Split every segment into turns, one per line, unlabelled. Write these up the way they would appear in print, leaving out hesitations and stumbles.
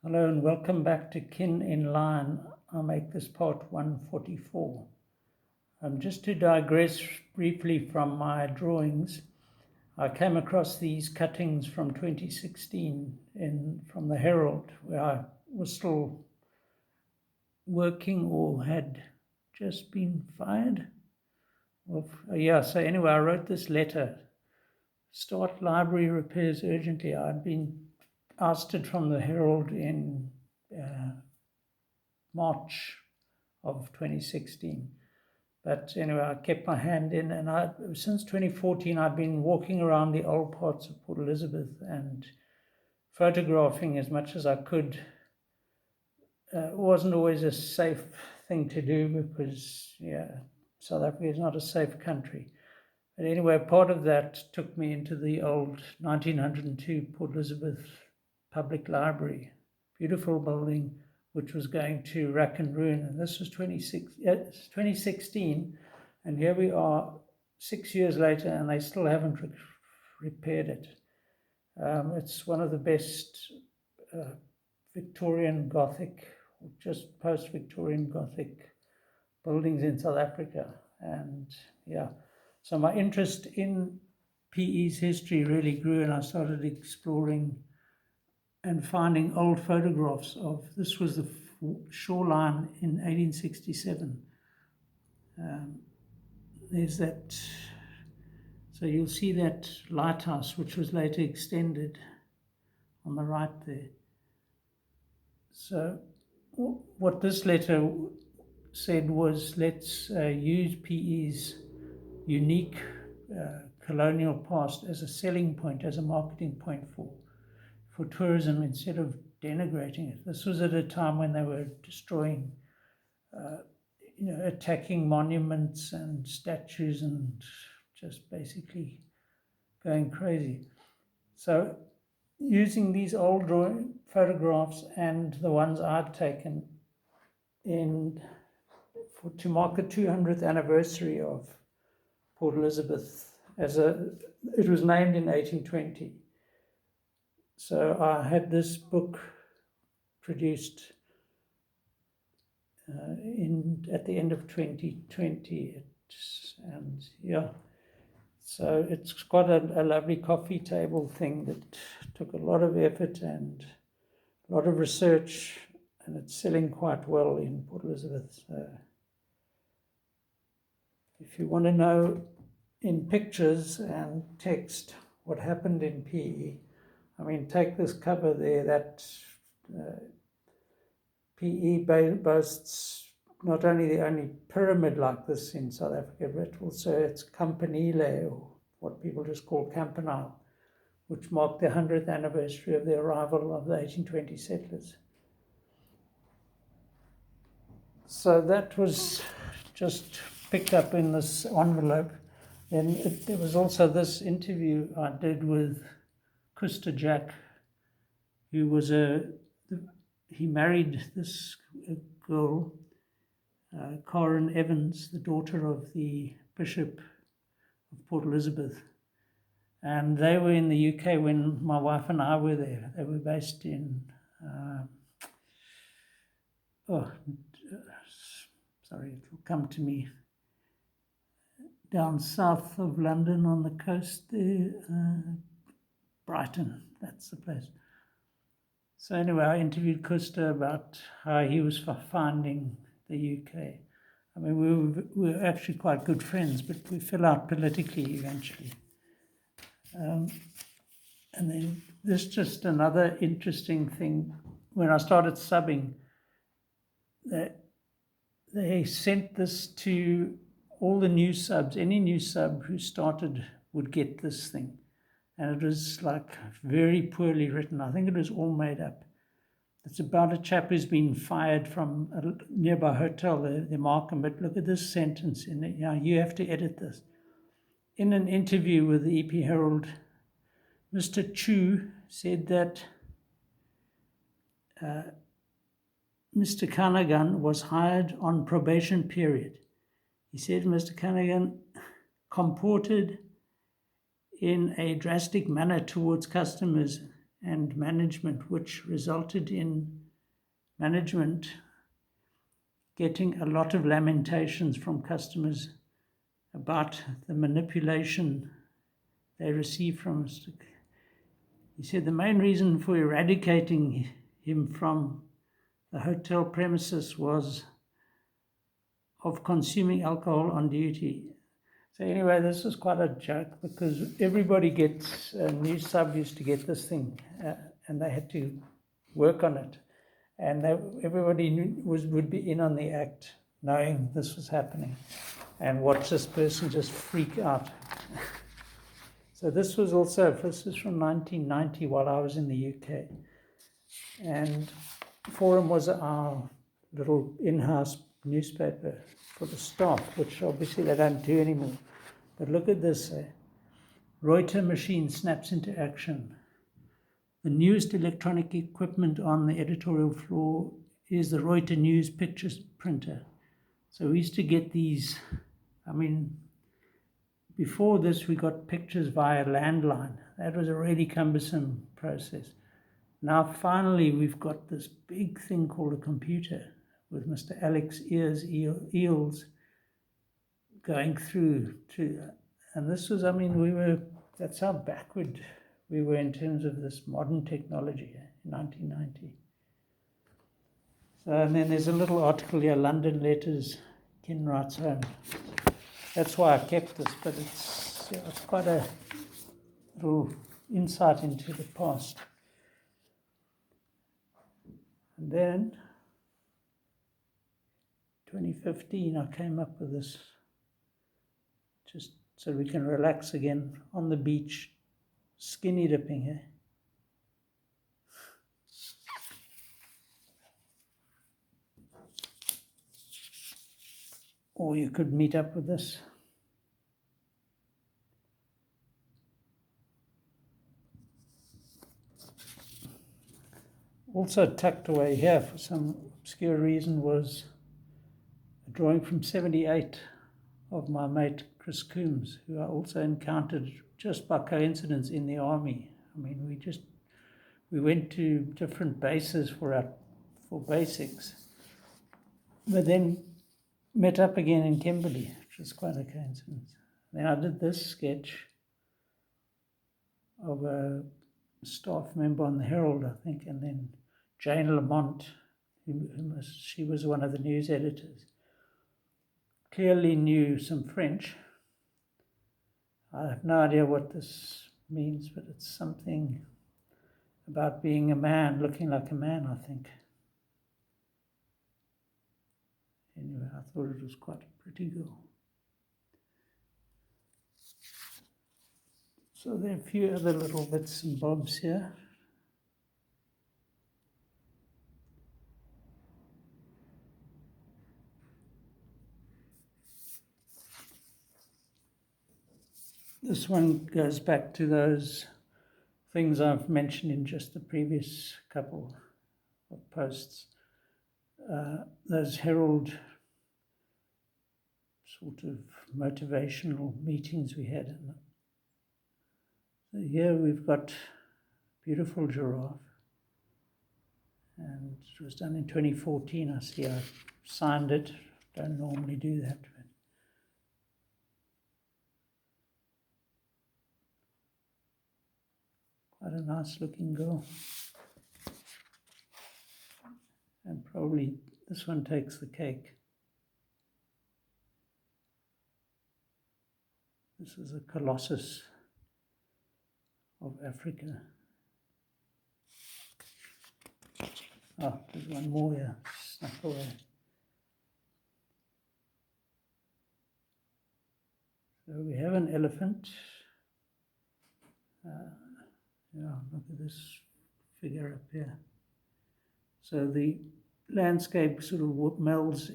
Hello and welcome back to Kin in Line. I'll make this part 144. Just to digress briefly from my drawings, I came across these cuttings from 2016 from the Herald, where I was still working or had just been fired. So anyway, I wrote this letter. Start library repairs urgently. I'd been ousted from the Herald in March of 2016. But anyway, I kept my hand in, and since 2014, I've been walking around the old parts of Port Elizabeth and photographing as much as I could. It wasn't always a safe thing to do because, South Africa is not a safe country. But anyway, part of that took me into the old 1902 Port Elizabeth Public Library, beautiful building, which was going to rack and ruin. And this was 2016, and here we are 6 years later, and they still haven't repaired it. It's one of the best Victorian Gothic, or just post-Victorian Gothic buildings in South Africa. And so my interest in PE's history really grew, and I started exploring and finding old photographs of, this was the shoreline in 1867. There's that, so you'll see that lighthouse, which was later extended on the right there. So what this letter said was, let's use PE's unique colonial past as a selling point, as a marketing point for tourism, instead of denigrating it. This was at a time when they were destroying, attacking monuments and statues and just basically going crazy. So using these old photographs and the ones I'd taken to mark the 200th anniversary of Port Elizabeth, it was named in 1820. So I had this book produced at the end of 2020, so it's got a lovely coffee table thing that took a lot of effort and a lot of research, and it's selling quite well in Port Elizabeth. So if you want to know in pictures and text what happened in PE, take this cover there. That PE boasts not only the only pyramid like this in South Africa, but also its campanile, or what people just call campanile, which marked the 100th anniversary of the arrival of the 1820 settlers. So that was just picked up in this envelope. Then there was also this interview I did with Kuster Jack, who was he married this girl, Karen Evans, the daughter of the Bishop of Port Elizabeth. And they were in the UK when my wife and I were there. They were based in, sorry, it will come to me, down south of London on the coast there, Brighton, that's the place. So anyway, I interviewed Kuster about how he was finding the UK. We were actually quite good friends, but we fell out politically eventually. And then this just another interesting thing. When I started subbing, they sent this to all the new subs. Any new sub who started would get this thing. And it was like very poorly written. I think it was all made up. It's about a chap who's been fired from a nearby hotel, the Markham. But look at this sentence in it. You have to edit this. In an interview with the EP Herald, Mr. Chu said that Mr. Canagan was hired on probation period. He said Mr. Canagan comported in a drastic manner towards customers and management, which resulted in management getting a lot of lamentations from customers about the manipulation they received from us. He said the main reason for eradicating him from the hotel premises was of consuming alcohol on duty. So anyway, this was quite a joke because everybody gets, new sub used to get this thing, and they had to work on it. And everybody would be in on the act, knowing this was happening, and watch this person just freak out. So this was from 1990 while I was in the UK. And Forum was our little in-house newspaper for the staff, which obviously they don't do anymore. But look at this. Reuter machine snaps into action. The newest electronic equipment on the editorial floor is the Reuter News picture printer. So we used to get these, before this we got pictures via landline. That was a really cumbersome process. Now finally we've got this big thing called a computer with Mr. Alex Eels going through to, and this was, that's how backward we were in terms of this modern technology in 1990. So, and then there's a little article here, London Letters, Ken writes home. That's why I kept this, but it's quite a little insight into the past. And then 2015, I came up with this, just so we can relax again on the beach, skinny dipping here. Or you could meet up with this. Also tucked away here for some obscure reason was a drawing from 78 of my mate Chris Coombs, who I also encountered just by coincidence in the army. We went to different bases for basics, but then met up again in Kimberley, which was quite a coincidence. Then I did this sketch of a staff member on the Herald, I think, and then Jane Lamont, she was one of the news editors, clearly knew some French. I have no idea what this means, but it's something about being a man, looking like a man, I think. Anyway, I thought it was quite a pretty girl. So there are a few other little bits and bobs here. This one goes back to those things I've mentioned in just the previous couple of posts. Those Herald sort of motivational meetings we had. So here we've got beautiful giraffe, and it was done in 2014. I see I signed it. Don't normally do that. But quite a nice looking girl. And probably this one takes the cake. This is a colossus of Africa. Oh, there's one more here, snuck away. So we have an elephant. Look at this figure up here. So the landscape sort of melds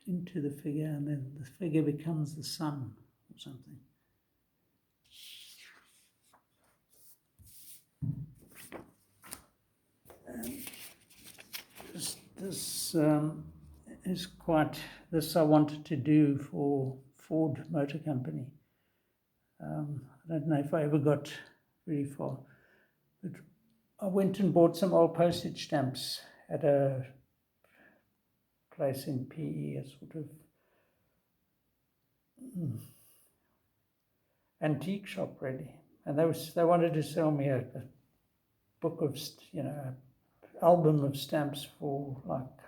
into the figure, and then the figure becomes the sun or something. And this is quite, this I wanted to do for Ford Motor Company. I don't know if I ever got very far. But I went and bought some old postage stamps at a place in PE, a sort of antique shop, really. And they wanted to sell me a book of, album of stamps for like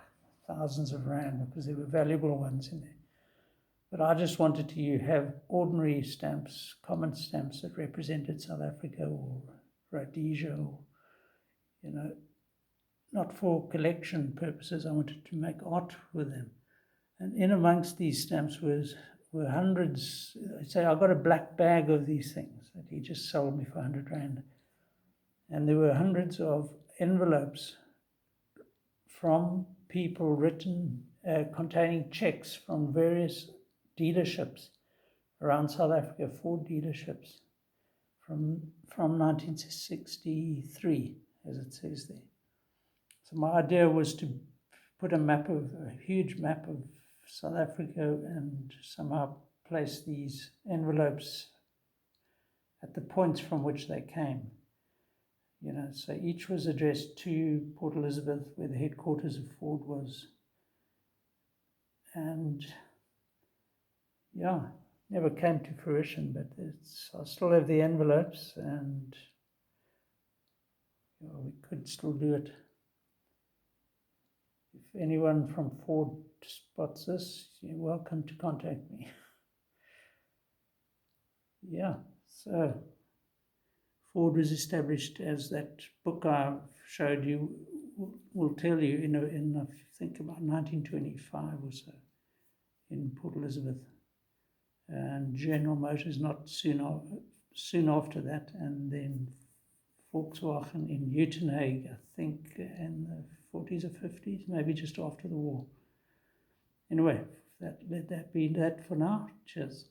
thousands of rand, because there were valuable ones in there. But I just wanted to have ordinary stamps, common stamps that represented South Africa or Rhodesia, or, not for collection purposes. I wanted to make art with them. And in amongst these stamps were hundreds. I'd say I got a black bag of these things that he just sold me for 100 rand. And there were hundreds of envelopes from people containing checks from various dealerships around South Africa, Ford dealerships from 1963, as it says there. So my idea was to put a huge map of South Africa and somehow place these envelopes at the points from which they came. So each was addressed to Port Elizabeth, where the headquarters of Ford was. And never came to fruition, but I still have the envelopes, and we could still do it. If anyone from Ford spots this, you're welcome to contact me. So Ford was established, as that book I showed you will tell you, in I think about 1925 or so, in Port Elizabeth. And General Motors not soon after that, and then Volkswagen in Uitenhage, I think, in the 40s or 50s, maybe just after the war. Anyway, let that be that for now. Cheers.